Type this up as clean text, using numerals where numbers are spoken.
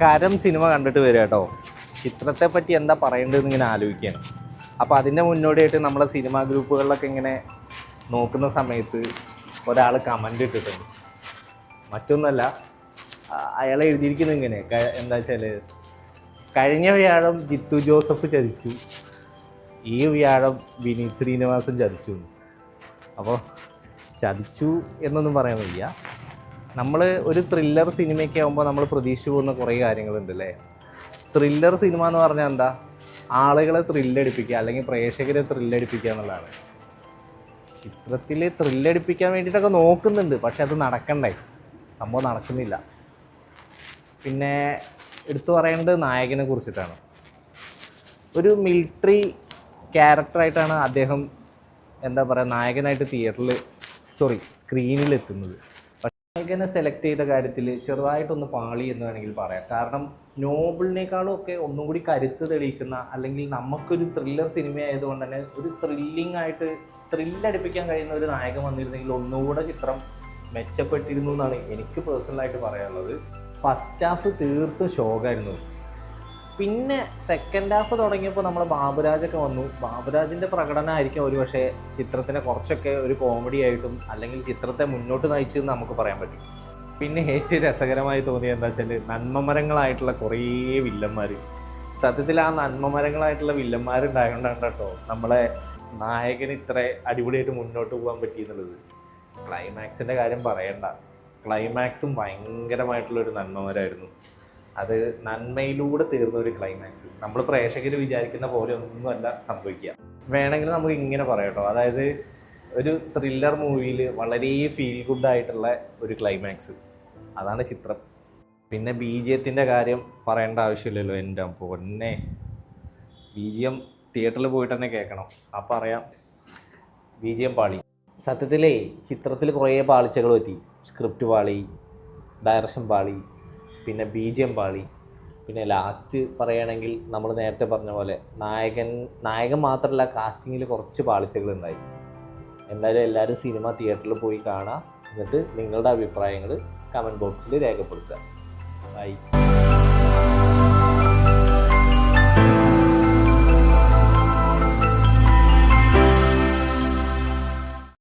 കരം സിനിമ കണ്ടിട്ട് വരിക കേട്ടോ. ചിത്രത്തെ പറ്റി എന്താ പറയേണ്ടതെന്ന് ഇങ്ങനെ ആലോചിക്കുകയാണ്. അപ്പോൾ അതിൻ്റെ മുന്നോടിയായിട്ട് നമ്മളെ സിനിമാ ഗ്രൂപ്പുകളിലൊക്കെ ഇങ്ങനെ നോക്കുന്ന സമയത്ത് ഒരാൾ കമൻ്റ് ഇട്ടിട്ടുണ്ട്. മറ്റൊന്നല്ല, അയാൾ എഴുതിയിരിക്കുന്നത് ഇങ്ങനെ, എന്താ വെച്ചാൽ കഴിഞ്ഞ വ്യാഴം ജിത്തു ജോസഫ് ചതിച്ചു, ഈ വ്യാഴം വിനീത് ശ്രീനിവാസൻ ചതിച്ചു. അപ്പോൾ ചതിച്ചു എന്നൊന്നും പറയാൻ വയ്യ. നമ്മൾ ഒരു ത്രില്ലർ സിനിമയൊക്കെ ആകുമ്പോൾ നമ്മൾ പ്രതീക്ഷിച്ചു പോകുന്ന കുറേ കാര്യങ്ങളുണ്ട് അല്ലേ. ത്രില്ലർ സിനിമ എന്ന് പറഞ്ഞാൽ എന്താ? ആളുകളെ ത്രില്ലടിപ്പിക്കുക, അല്ലെങ്കിൽ പ്രേക്ഷകരെ ത്രില്ലടിപ്പിക്കുക എന്നുള്ളതാണ്. ചിത്രത്തിൽ ത്രില്ലടിപ്പിക്കാൻ വേണ്ടിയിട്ടൊക്കെ നോക്കുന്നുണ്ട്, പക്ഷെ അത് നടക്കണ്ടേ, സംഭവം നടക്കുന്നില്ല. പിന്നെ എടുത്തു പറയേണ്ടത് നായകനെ കുറിച്ചിട്ടാണ്. ഒരു മിലിറ്ററി ക്യാരക്ടറായിട്ടാണ് അദ്ദേഹം എന്താ പറയുക നായകനായിട്ട് സ്ക്രീനിലെത്തുന്നത്. നായകനെ സെലക്ട് ചെയ്ത കാര്യത്തിൽ ചെറുതായിട്ടൊന്ന് പാളി എന്ന് വേണമെങ്കിൽ പറയാം. കാരണം നോബിളിനേക്കാളും ഒക്കെ ഒന്നും കൂടി കരുത്ത് തെളിയിക്കുന്ന, അല്ലെങ്കിൽ നമുക്കൊരു ത്രില്ലർ സിനിമ ആയതുകൊണ്ട് തന്നെ ഒരു ത്രില്ലടിപ്പിക്കാൻ കഴിയുന്ന ഒരു നായകൻ വന്നിരുന്നെങ്കിൽ ഒന്നുകൂടെ ചിത്രം മെച്ചപ്പെട്ടിരുന്നു എന്നാണ് എനിക്ക് പേഴ്സണലായിട്ട് പറയാനുള്ളത്. ഫസ്റ്റ് ഹാഫ് തീർത്തും ഷോക്കായിരുന്നു. പിന്നെ സെക്കൻഡ് ഹാഫ് തുടങ്ങിയപ്പോൾ നമ്മൾ ബാബുരാജൊക്കെ വന്നു. ബാബുരാജിൻ്റെ പ്രകടനമായിരിക്കും ഒരു പക്ഷേ ചിത്രത്തിനെ കുറച്ചൊക്കെ ഒരു കോമഡി ആയിട്ടും അല്ലെങ്കിൽ ചിത്രത്തെ മുന്നോട്ട് നയിച്ചെന്ന് നമുക്ക് പറയാൻ പറ്റും. പിന്നെ ഏറ്റവും രസകരമായി തോന്നിയത് എന്താ വെച്ചാൽ നന്മമരങ്ങളായിട്ടുള്ള കുറേ വില്ലന്മാർ. സത്യത്തിൽ ആ നന്മമരങ്ങളായിട്ടുള്ള വില്ലന്മാരുണ്ടായതുകൊണ്ടാണ് കേട്ടോ നമ്മളെ നായകന് ഇത്ര അടിപൊളിയായിട്ട് മുന്നോട്ട് പോകാൻ പറ്റിയെന്നുള്ളത്. ക്ലൈമാക്സിൻ്റെ കാര്യം പറയണ്ട, ക്ലൈമാക്സും ഭയങ്കരമായിട്ടുള്ളൊരു നന്മമരമായിരുന്നു. അത് നന്മയിലൂടെ തീർന്ന ഒരു ക്ലൈമാക്സ്. നമ്മൾ പ്രേക്ഷകർ വിചാരിക്കുന്ന പോലെ ഒന്നുമല്ല സംഭവിക്കുക. വേണമെങ്കിൽ നമുക്ക് ഇങ്ങനെ പറയാം കേട്ടോ, അതായത് ഒരു ത്രില്ലർ മൂവിയിൽ വളരെ ഫീൽ ഗുഡായിട്ടുള്ള ഒരു ക്ലൈമാക്സ്, അതാണ് ചിത്രം. പിന്നെ BGMത്തിൻ്റെ കാര്യം പറയേണ്ട ആവശ്യമില്ലല്ലോ. എൻ്റെ പൊന്നെ, BGM തിയേറ്ററിൽ പോയിട്ട് തന്നെ കേൾക്കണം, അപ്പം അറിയാം BGM പാളി. സത്യത്തിലേ ചിത്രത്തിൽ കുറേ പാളിച്ചകൾ പറ്റി. സ്ക്രിപ്റ്റ് പാളി, ഡയറക്ഷൻ പാളി, പിന്നെ BGM പാളി. പിന്നെ ലാസ്റ്റ് പറയുകയാണെങ്കിൽ നമ്മൾ നേരത്തെ പറഞ്ഞ പോലെ നായകൻ മാത്രമല്ല, കാസ്റ്റിങ്ങിൽ കുറച്ച് പാളിച്ചകളുണ്ടായി. എന്തായാലും എല്ലാവരും സിനിമ തിയേറ്ററിൽ പോയി കാണാം. എന്നിട്ട് നിങ്ങളുടെ അഭിപ്രായങ്ങൾ കമൻറ്റ് ബോക്സിൽ രേഖപ്പെടുത്തുക. ബൈ.